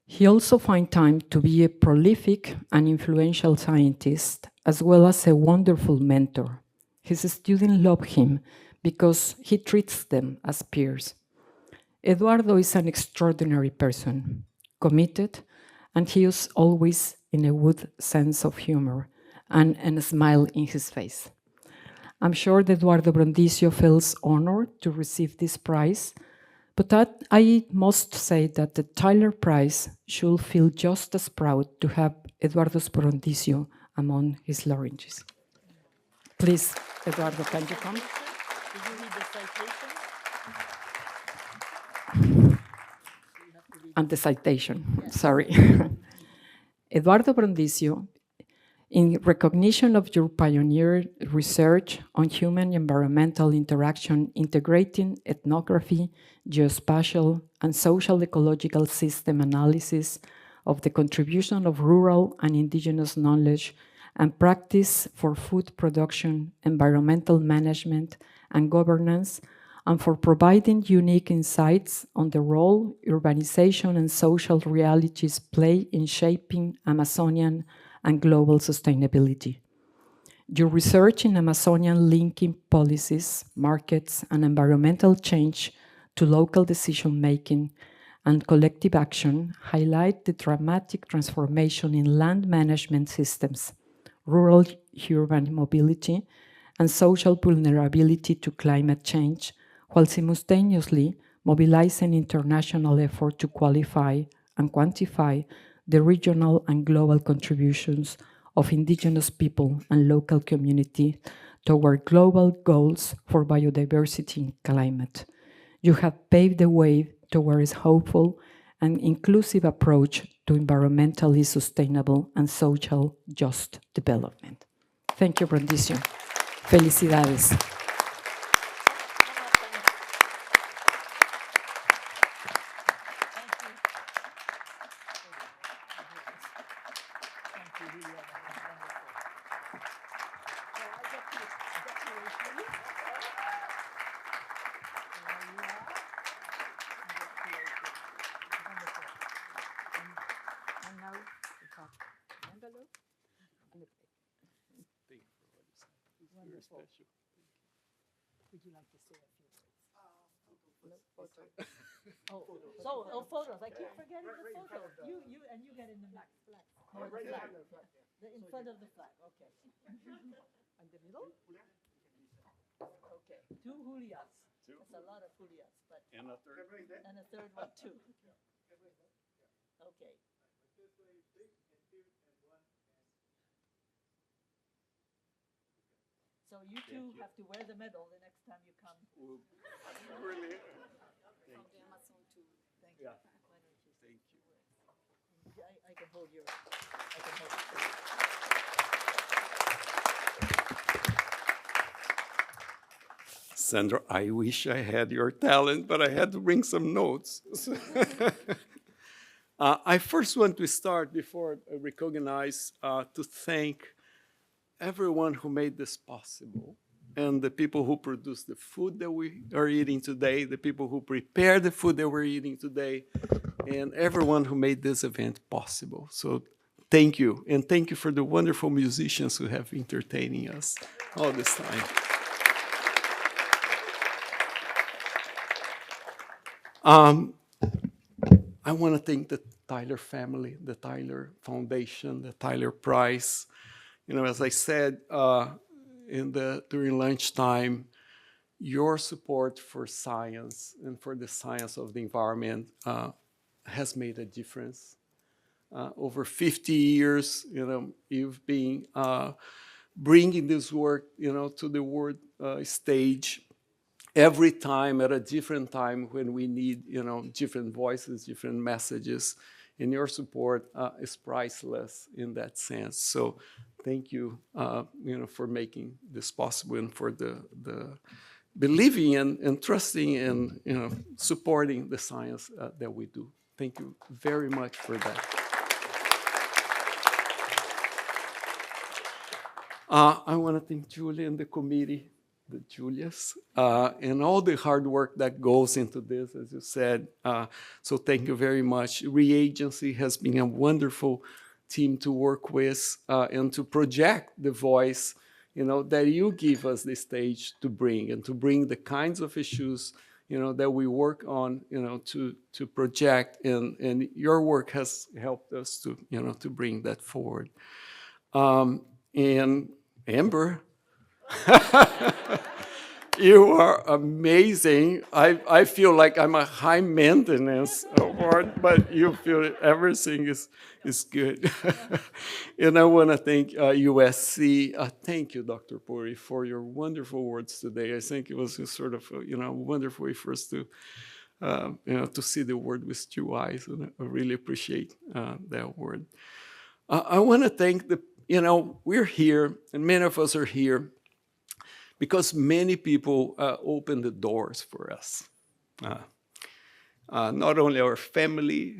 K: he also finds time to be a prolific and influential scientist, as well as a wonderful mentor. His students love him because he treats them as peers. Eduardo is an extraordinary person, committed, and he is always in a good sense of humor and a smile in his face. I'm sure that Eduardo Brondízio feels honored to receive this prize, but I must say that the Tyler Prize should feel just as proud to have Eduardo Brondízio among his laureates. Please, Eduardo, can you come?
A: Did you read the citation?
K: And the citation, sorry. Eduardo Brondízio, in recognition of your pioneer research on human-environmental interaction integrating ethnography, geospatial, and social ecological system analysis of the contribution of rural and indigenous knowledge and practice for food production, environmental management, and governance, and for providing unique insights on the role urbanization and social realities play in shaping Amazonian and global sustainability. Your research in Amazonian linking policies, markets, and environmental change to local decision-making and collective action highlight the dramatic transformation in land management systems, rural-urban mobility, and social vulnerability to climate change, while simultaneously mobilizing international effort to qualify and quantify the regional and global contributions of indigenous people and local community toward global goals for biodiversity and climate. You have paved the way towards hopeful and inclusive approach to environmentally sustainable and social just development. Thank you, Brondízio. Felicidades.
A: Would you like to say a few words? Photos. I keep forgetting the photo. You get in the flag. Oh, the flag. In front of the flag. Okay. And the middle? Okay. 2 Julias. That's a lot of Julias, but and a third one too. Okay. So you two have to wear the medal the next time you come.
I: Really?
A: From the Amazon to thank you. Thank you. I can hold your. I can hold it.
I: Sandra, I wish I had your talent, but I had to bring some notes. I first want to start, before I recognize, to thank everyone who made this possible, and the people who produce the food that we are eating today, the people who prepare the food that we're eating today, and everyone who made this event possible. So thank you, and thank you for the wonderful musicians who have been entertaining us all this time. I want to thank the Tyler family, the Tyler Foundation, the Tyler Prize. You know, as I said during lunchtime, your support for science and for the science of the environment has made a difference. Over 50 years, you know, you've been bringing this work, you know, to the world stage. every time at a different time when we need, different voices, different messages. And your support is priceless in that sense. So thank you, for making this possible and for the believing and trusting and, supporting the science that we do. Thank you very much for that. I want to thank Julia and the committee, the Julias, and all the hard work that goes into this, as you said. So thank you very much. Reagency has been a wonderful team to work with and to project the voice, that you give us the stage to bring and to bring the kinds of issues, that we work on, to project. And your work has helped us to, to bring that forward. And Amber, you are amazing. I feel like I'm a high maintenance award, but you feel everything is good. And I want to thank USC. Thank you, Dr. Puri, for your wonderful words today. I think it was just sort of a wonderful way for us to to see the word with two eyes, and I really appreciate that word. I want to thank we're here, and many of us are here because many people open the doors for us. Not only our family,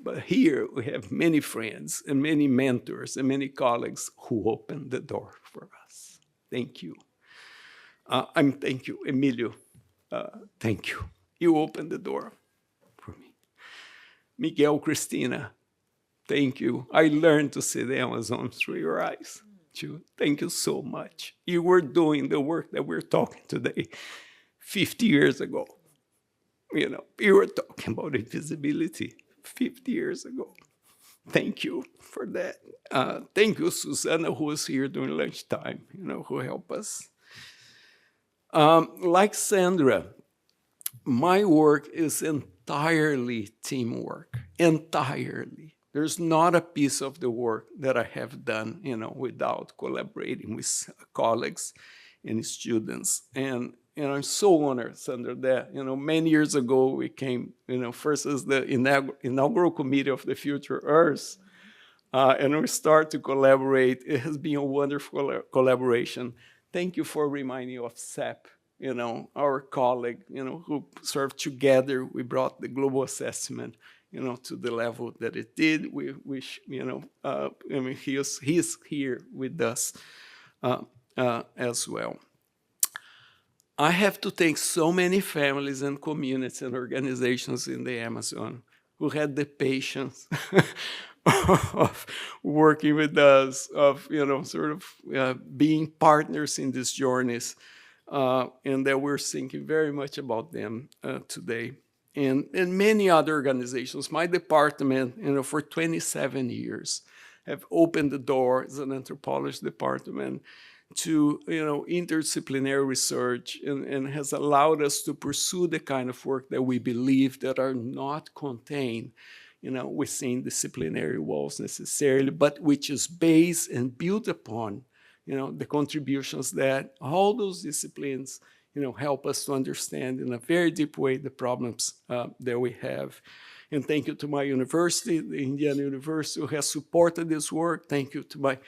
I: but here we have many friends and many mentors and many colleagues who open the door for us. Thank you. Thank you, Emilio. Thank you. You opened the door for me. Miguel, Christina, thank you. I learned to see the Amazon through your eyes. Thank you so much. You were doing the work that we're talking today 50 years ago. You were talking about invisibility 50 years ago. Thank you for that. Thank you, Susanna, who was here during lunchtime, who helped us. Like Sandra, my work is entirely teamwork, entirely. There's not a piece of the work that I have done, without collaborating with colleagues and students. And I'm so honored, Sandra, that many years ago we came, first as the inaugural committee of the Future Earth, and we start to collaborate. It has been a wonderful collaboration. Thank you for reminding me of SEP, our colleague, who served together. We brought the global assessment, to the level that it did. We wish, he is here with us as well. I have to thank so many families and communities and organizations in the Amazon who had the patience of working with us, of being partners in these journeys, and that we're thinking very much about them today. And many other organizations. My department, for 27 years, have opened the door as an anthropology department to interdisciplinary research, and has allowed us to pursue the kind of work that we believe that are not contained within disciplinary walls necessarily, but which is based and built upon the contributions that all those disciplines help us to understand in a very deep way the problems that we have. And thank you to my university, the Indiana University, who has supported this work. Thank you to my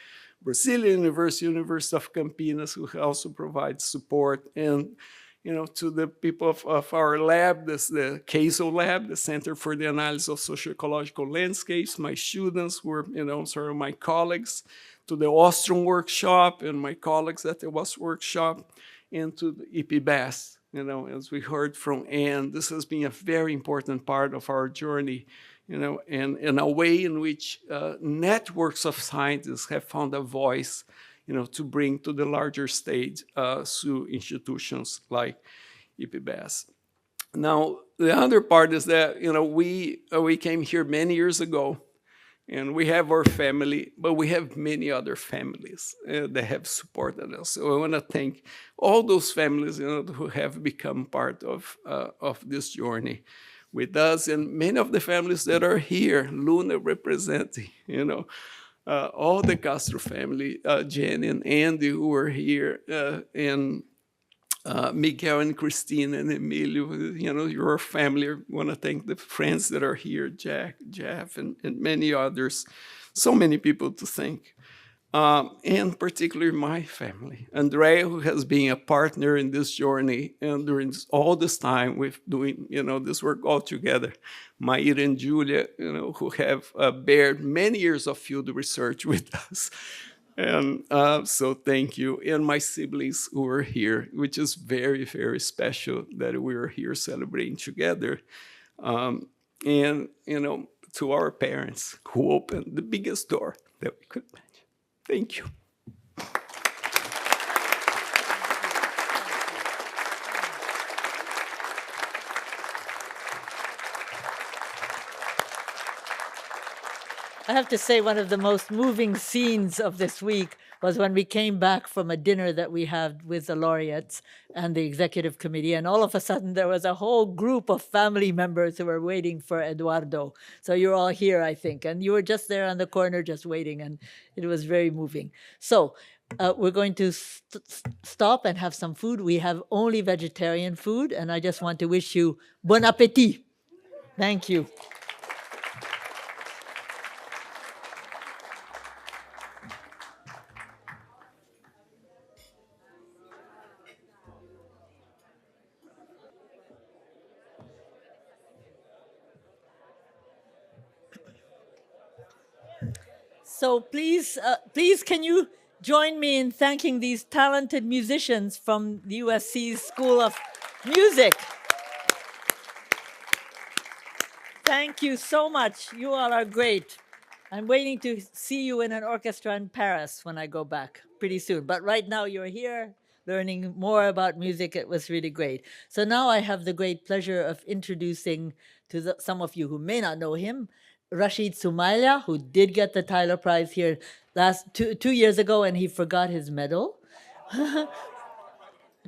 I: Brazilian University, University of Campinas, who also provides support. And to the people of our lab, the CASO lab, the Center for the Analysis of Socio-Ecological Landscapes, my students who were, sort of my colleagues, to the Ostrom workshop and my colleagues at the WAS workshop, and to the IPBES, as we heard from Anne. This has been a very important part of our journey, and in a way in which networks of scientists have found a voice, to bring to the larger stage through institutions like IPBES. Now, the other part is that, we came here many years ago, and we have our family, but we have many other families that have supported us. So I want to thank all those families, who have become part of this journey with us, and many of the families that are here, Luna representing, all the Castro family, Jenny and Andy who are here, and Miguel and Christine and Emilio, your family. I want to thank the friends that are here, Jack, Jeff, and many others. So many people to thank. And particularly my family. Andrea, who has been a partner in this journey and during all this time with doing, this work all together. Maira and Julia, who have bared many years of field research with us. And so thank you. And my siblings who are here, which is very, very special that we are here celebrating together. And, to our parents who opened the biggest door that we could imagine. Thank you.
A: I have to say, one of the most moving scenes of this week was when we came back from a dinner that we had with the laureates and the executive committee, and all of a sudden there was a whole group of family members who were waiting for Eduardo. So you're all here, I think, and you were just there on the corner just waiting, and it was very moving. So we're going to stop and have some food. We have only vegetarian food, and I just want to wish you bon appétit. Thank you. So please, can you join me in thanking these talented musicians from the USC's School of Music? Thank you so much. You all are great. I'm waiting to see you in an orchestra in Paris when I go back pretty soon. But right now you're here learning more about music. It was really great. So now I have the great pleasure of introducing to some of you who may not know him, Rashid Soumaila, who did get the Tyler Prize here two years ago, and he forgot his medal.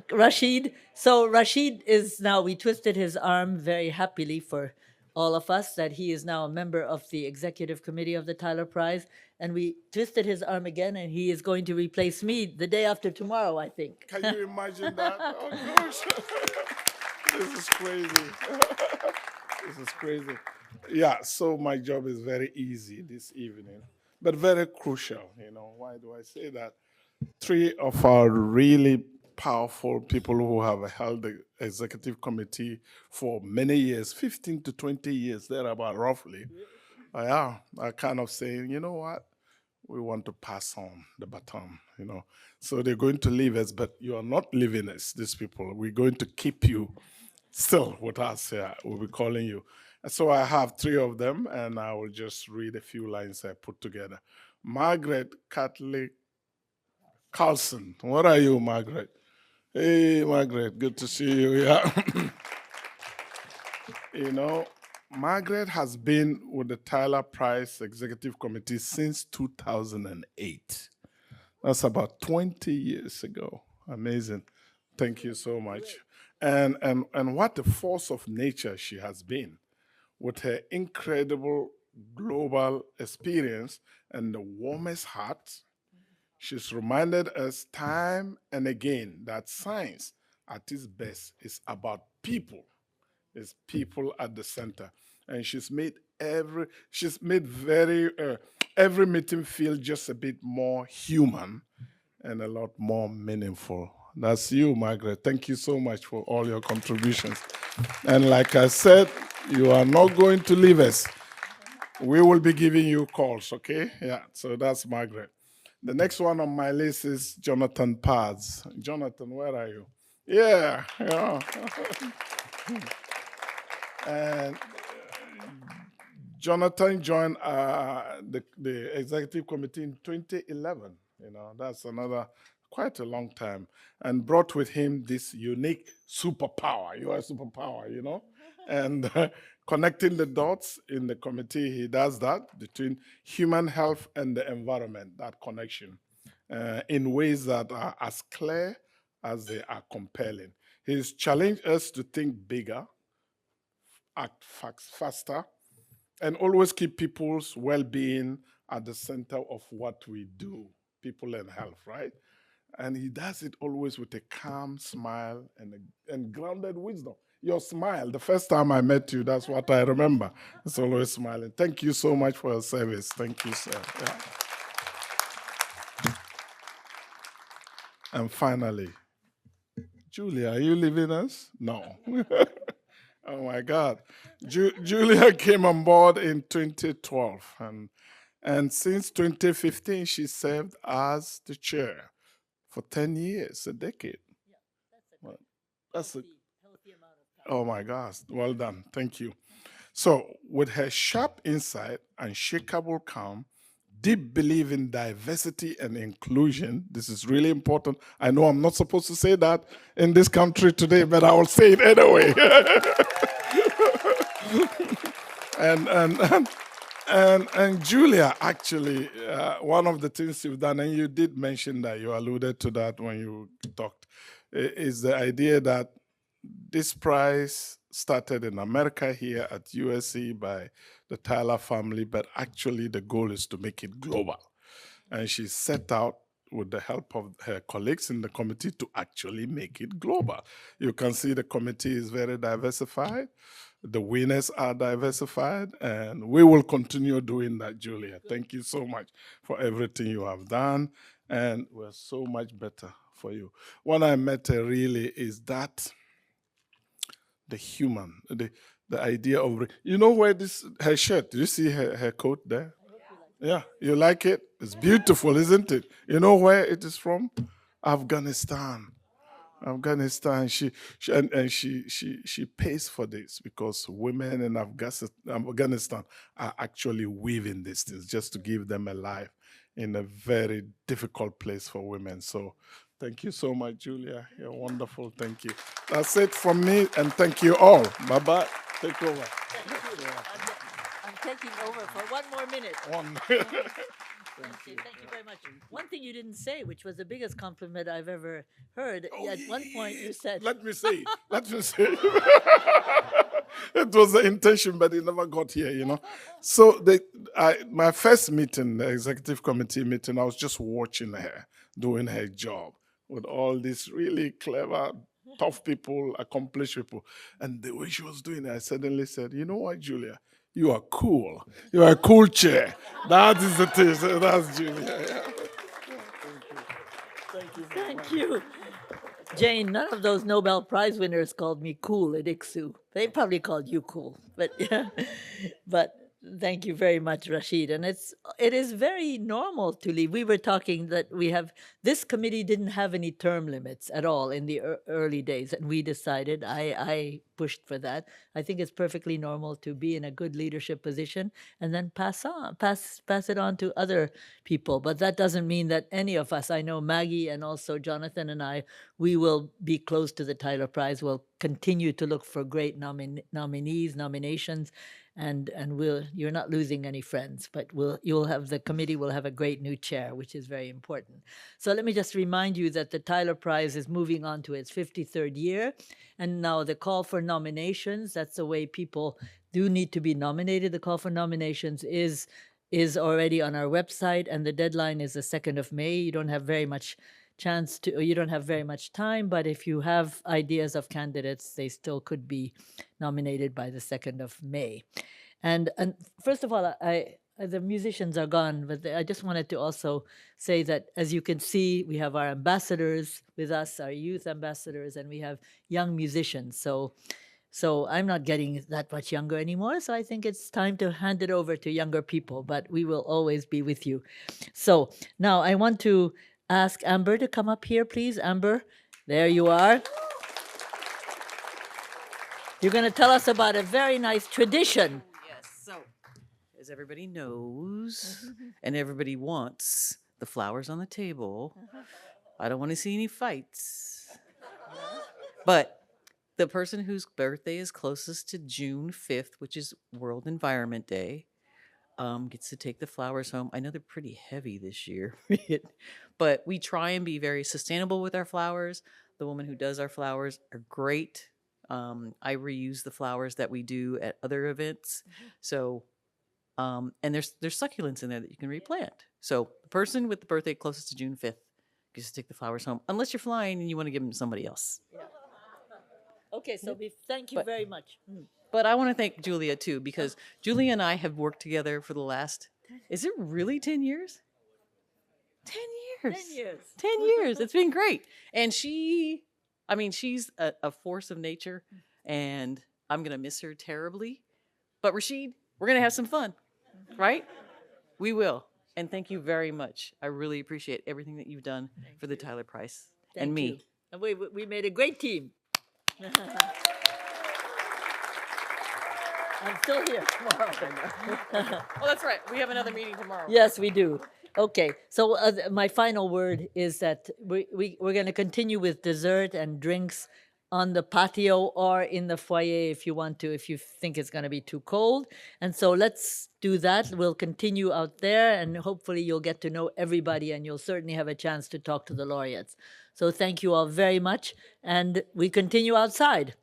A: Rashid is now, we twisted his arm very happily for all of us that he is now a member of the executive committee of the Tyler Prize, and we twisted his arm again, and he is going to replace me the day after tomorrow, I think.
L: Can you imagine that? Oh gosh, this is crazy. This is crazy. Yeah, so my job is very easy this evening, but very crucial. Why do I say that? Three of our really powerful people who have held the executive committee for many years, 15 to 20 years, thereabout roughly, are kind of saying, you know what, we want to pass on the baton, So they're going to leave us, but you are not leaving us, these people. We're going to keep you still with us here. We'll be calling you. And so I have three of them, and I will just read a few lines I put together. Margaret Catley Carlson. What are you, Margaret? Hey, Margaret, good to see you. Yeah. Margaret has been with the Tyler Prize Executive Committee since 2008. That's about 20 years ago. Amazing. Thank you so much. And what a force of nature she has been with her incredible global experience and the warmest heart. She's reminded us time and again that science at its best is about people. It's people at the center. And she's made every meeting feel just a bit more human and a lot more meaningful. That's you, Margaret. Thank you so much for all your contributions. And like I said, you are not going to leave us. We will be giving you calls, okay? Yeah, so that's Margaret. The next one on my list is Jonathan Pads. Jonathan, where are you? Yeah. And Jonathan joined the executive committee in 2011. That's quite a long time, and brought with him this unique superpower. You are a superpower, and connecting the dots in the committee, he does that between human health and the environment, that connection, in ways that are as clear as they are compelling. He's challenged us to think bigger, act faster, and always keep people's well-being at the center of what we do, people and health, right? And he does it always with a calm smile and grounded wisdom. Your smile, the first time I met you, that's what I remember. It's always smiling. Thank you so much for your service. Thank you, sir. Yeah. And finally, Julia, are you leaving us? No. Oh my God. Julia came on board in 2012. And since 2015, she served as the chair for 10 years, a decade. Well, that's a oh my gosh, well done. Thank you. So, with her sharp insight, unshakable calm, deep belief in diversity and inclusion, this is really important. I know I'm not supposed to say that in this country today, but I will say it anyway. And Julia, actually, one of the things you've done, and you did mention that, you alluded to that when you talked, is the idea that this prize started in America here at USC by the Tyler family, but actually the goal is to make it global. And she set out with the help of her colleagues in the committee to actually make it global. You can see the committee is very diversified. The winners are diversified, and we will continue doing that, Julia. Thank you so much for everything you have done, and we're so much better for you. When I met her, really, is that the human, the idea of, you know where this, her shirt, do you see her coat there? Yeah, you like it? It's beautiful, isn't it? You know where it is from? Afghanistan. Afghanistan. She pays for this because women in Afghanistan are actually weaving these things just to give them a life in a very difficult place for women. So thank you so much, Julia. You're wonderful. Thank you. That's it from me, and thank you all. Bye-bye. Take over.
A: I'm taking over for one more minute. Thank you very much. One thing you didn't say, which was the biggest compliment I've ever heard, at one point you said...
L: Let me say. It was the intention, but it never got here, you know. So my first meeting, the executive committee meeting, I was just watching her doing her job with all these really clever, tough people, accomplished people. And the way she was doing it, I suddenly said, you know what, Julia? You are cool. You are a cool chair. That is the thing. So that's Julia. Yeah.
A: Thank you. Jane, none of those Nobel Prize winners called me cool at ICSU. They probably called you cool, but yeah. But thank you very much, Rashid. And it is very normal to leave. We were talking that this committee didn't have any term limits at all in the early days, and we decided, I pushed for that. I think it's perfectly normal to be in a good leadership position and then pass it on to other people. But that doesn't mean that any of us, I know Maggie and also Jonathan and I, we will be close to the Tyler Prize. We'll continue to look for great nominees, nominations, and you're not losing any friends, but the committee will have a great new chair, which is very important. So let me just remind you that the Tyler Prize is moving on to its 53rd year, and now the call for nominations, that's the way people do need to be nominated. The call for nominations is already on our website, and the deadline is the 2nd of May. You don't have very much time, but if you have ideas of candidates, they still could be nominated by the 2nd of May. And first of all, the musicians are gone, but I just wanted to also say that, as you can see, we have our ambassadors with us, our youth ambassadors, and we have young musicians. So I'm not getting that much younger anymore, so I think it's time to hand it over to younger people, but we will always be with you. So now I want to ask Amber to come up here, please. Amber, there you are. You're going to tell us about a very nice tradition.
M: Yes, so as everybody knows and everybody wants, the flowers on the table. I don't want to see any fights. But the person whose birthday is closest to June 5th, which is World Environment Day, gets to take the flowers home. I know they're pretty heavy this year, but we try and be very sustainable with our flowers. The woman who does our flowers are great. I reuse the flowers that we do at other events. So, and there's succulents in there that you can replant. So the person with the birthday closest to June 5th just take the flowers home, unless you're flying and you want to give them to somebody else.
A: Okay, so thank you very much.
M: But I want to thank Julia too, because Julia and I have worked together for the last, is it really 10 years? 10 years.
A: 10 years.
M: 10 years. It's been great. And she's a force of nature, and I'm going to miss her terribly. But Rashid, we're going to have some fun, right? We will. And thank you very much. I really appreciate everything that you've done for the Tyler Prize and me.
A: You. And we made a great team. I'm still here tomorrow.
M: Oh, that's right. We have another meeting tomorrow.
A: Yes, we do. Okay, so my final word is that we're going to continue with dessert and drinks on the patio or in the foyer if you want to, if you think it's going to be too cold. And so let's do that. We'll continue out there, and hopefully you'll get to know everybody, and you'll certainly have a chance to talk to the laureates. So thank you all very much, and we continue outside.